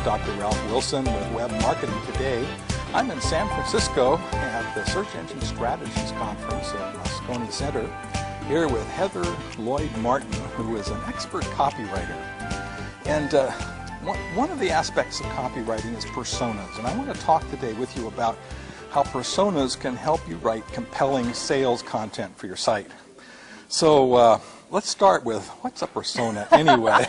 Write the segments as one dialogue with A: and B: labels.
A: Dr. Ralph Wilson with Web Marketing Today. I'm in San Francisco at the Search Engine Strategies Conference at Moscone Center, here with Heather Lloyd-Martin, who is an expert copywriter. And one of the aspects of copywriting is personas, and I want to talk today with you about how personas can help you write compelling sales content for your site. So let's start with, what's a persona anyway?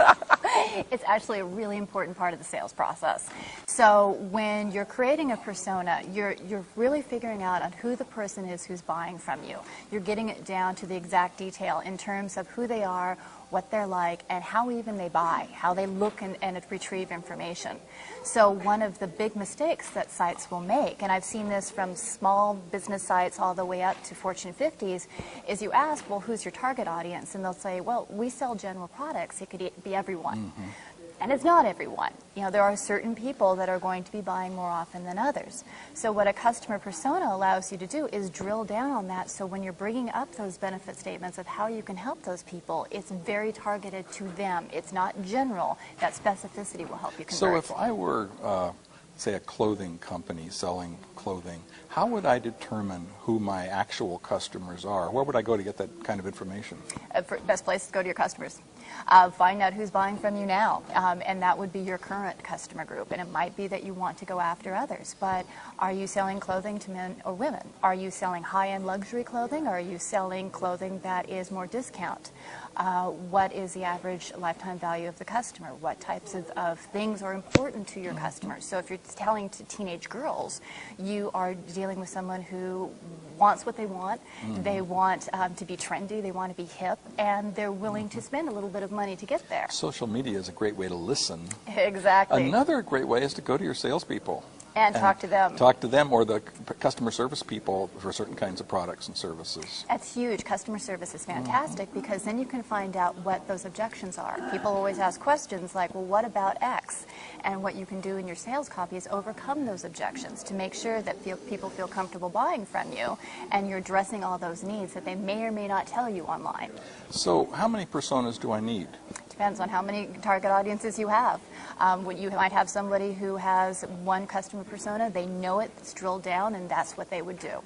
B: It's actually a really important part of the sales process. So when you're creating a persona, you're really figuring out on who the person is who's buying from you. You're getting it down to the exact detail in terms of who they are, what they're like, and how even they buy, how they look and retrieve information. So one of the big mistakes that sites will make, and I've seen this from small business sites all the way up to Fortune 50s, is you ask, well, who's your target audience? And they'll say, well, we sell general products. It could be everyone. Mm-hmm. And it's not everyone. You know, there are certain people that are going to be buying more often than others. So what a customer persona allows you to do is drill down on that, so when you're bringing up those benefit statements of how you can help those people, it's very targeted to them. It's not general. That specificity will help you convert.
A: So if I were, say, a clothing company selling clothing, how would I determine who my actual customers are? Where would I go to get that kind of information?
B: Best place to go to your customers. Find out who's buying from you now, and that would be your current customer group. And it might be that you want to go after others, but are you selling clothing to men or women? Are you selling high-end luxury clothing, or are you selling clothing that is more discount? What is the average lifetime value of the customer? What types of things are important to your customers? So if you're telling to teenage girls, you are dealing with someone who wants what they want. Mm-hmm. They want to be trendy, they want to be hip, and they're willing to spend a little bit of money to get there.
A: Social media is a great way to listen.
B: Exactly.
A: Another great way is to go to your salespeople.
B: And talk to them.
A: Talk to them, or the customer service people for certain kinds of products and services.
B: That's huge. Customer service is fantastic, because then you can find out what those objections are. People always ask questions like, well, what about X? And what you can do in your sales copy is overcome those objections to make sure that people feel comfortable buying from you, and you're addressing all those needs that they may or may not tell you online.
A: So how many personas do I need?
B: Depends on how many target audiences you have. You might have somebody who has one customer persona, they know it, it's drilled down, and that's what they would do.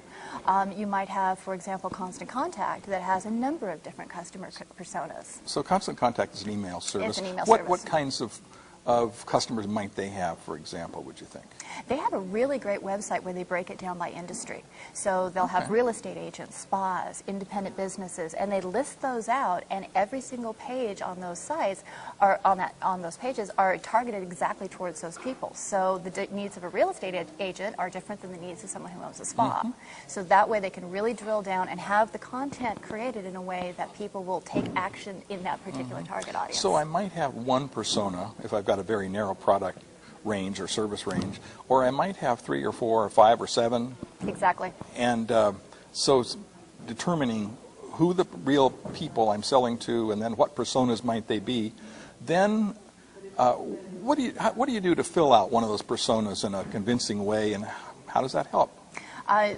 B: You might have, for example, Constant Contact that has a number of different customer personas.
A: So Constant Contact is an email service.
B: It's an email service.
A: What kinds of customers might they have, for example, would you think?
B: They have a really great website where they break it down by industry. So they'll have real estate agents, spas, independent businesses, and they list those out, and every single page on those sites are on those pages are targeted exactly towards those people. So the needs of a real estate agent are different than the needs of someone who owns a spa. Mm-hmm. So that way they can really drill down and have the content created in a way that people will take action in that particular target audience.
A: So I might have one persona if I've got a very narrow product range or service range, or I might have 3 or 4 or 5 or 7. Exactly. And so determining who the real people I'm selling to, and then what personas might they be, then what do you do to fill out one of those personas in a convincing way, and how does that help?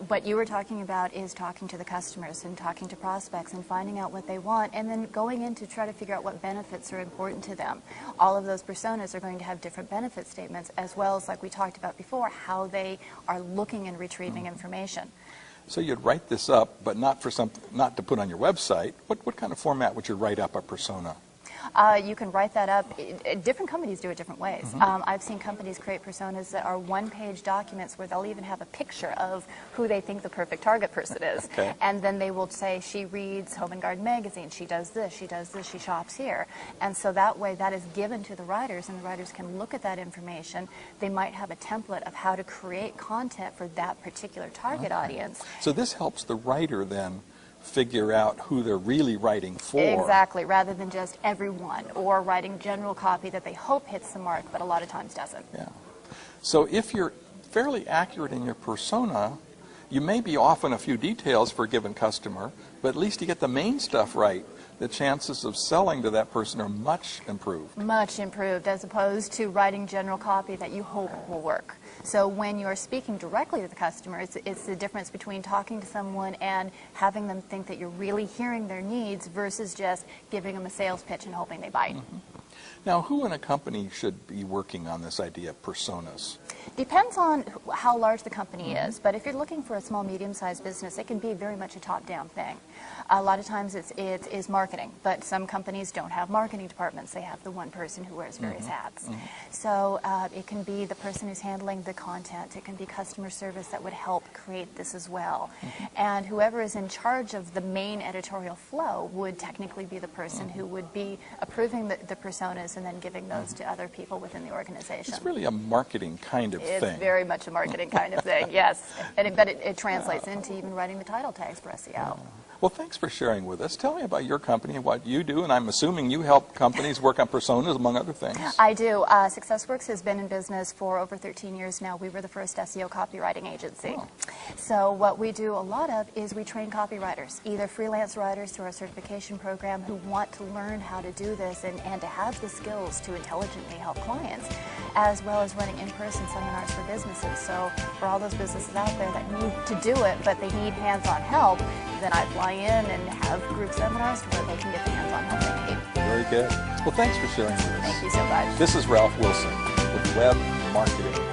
B: What you were talking about is talking to the customers and talking to prospects and finding out what they want, and then going in to try to figure out what benefits are important to them. All of those personas are going to have different benefit statements, as well as, like we talked about before, how they are looking and retrieving information.
A: So you'd write this up, but not to put on your website. What kind of format would you write up a persona?
B: You can write that up. Different companies do it different ways. Mm-hmm. I've seen companies create personas that are one-page documents where they'll even have a picture of who they think the perfect target person is. Okay. And then they will say, she reads Home and Garden magazine, she does this, she shops here. And so that way that is given to the writers, and the writers can look at that information. They might have a template of how to create content for that particular target audience.
A: So this helps the writer then figure out who they're really writing for.
B: Exactly, rather than just everyone, or writing general copy that they hope hits the mark, but a lot of times doesn't.
A: Yeah. So if you're fairly accurate in your persona, you may be off on a few details for a given customer, but at least you get the main stuff right. The chances of selling to that person are much improved. Much improved,
B: as opposed to writing general copy that you hope will work. So when you're speaking directly to the customer, it's the difference between talking to someone and having them think that you're really hearing their needs versus just giving them a sales pitch and hoping they bite.
A: Mm-hmm. Now, who in a company should be working on this idea of personas?
B: Depends on how large the company is, but if you're looking for a small, medium-sized business, it can be very much a top-down thing. A lot of times it is marketing, but some companies don't have marketing departments. They have the one person who wears various hats. So it can be the person who's handling the content. It can be customer service that would help create this as well. And whoever is in charge of the main editorial flow would technically be the person who would be approving the personas and then giving those to other people within the organization.
A: It's really a marketing kind of thing.
B: It's very much a marketing kind of thing, yes. But it translates into even writing the title tags for SEO.
A: Well, thanks for sharing with us. Tell me about your company and what you do, and I'm assuming you help companies work on personas, among other things.
B: I do. SuccessWorks has been in business for over 13 years now. We were the first SEO copywriting agency.
A: Oh.
B: So what we do a lot of is we train copywriters, either freelance writers through our certification program who want to learn how to do this and to have the skills to intelligently help clients, as well as running in-person seminars for businesses. So for all those businesses out there that need to do it, but they need hands-on help, then I fly in and have group seminars where they can get the hands-on help they need.
A: Very good. Well, thanks for sharing with us.
B: Thank you so much.
A: This is Ralph Wilson with Web Marketing.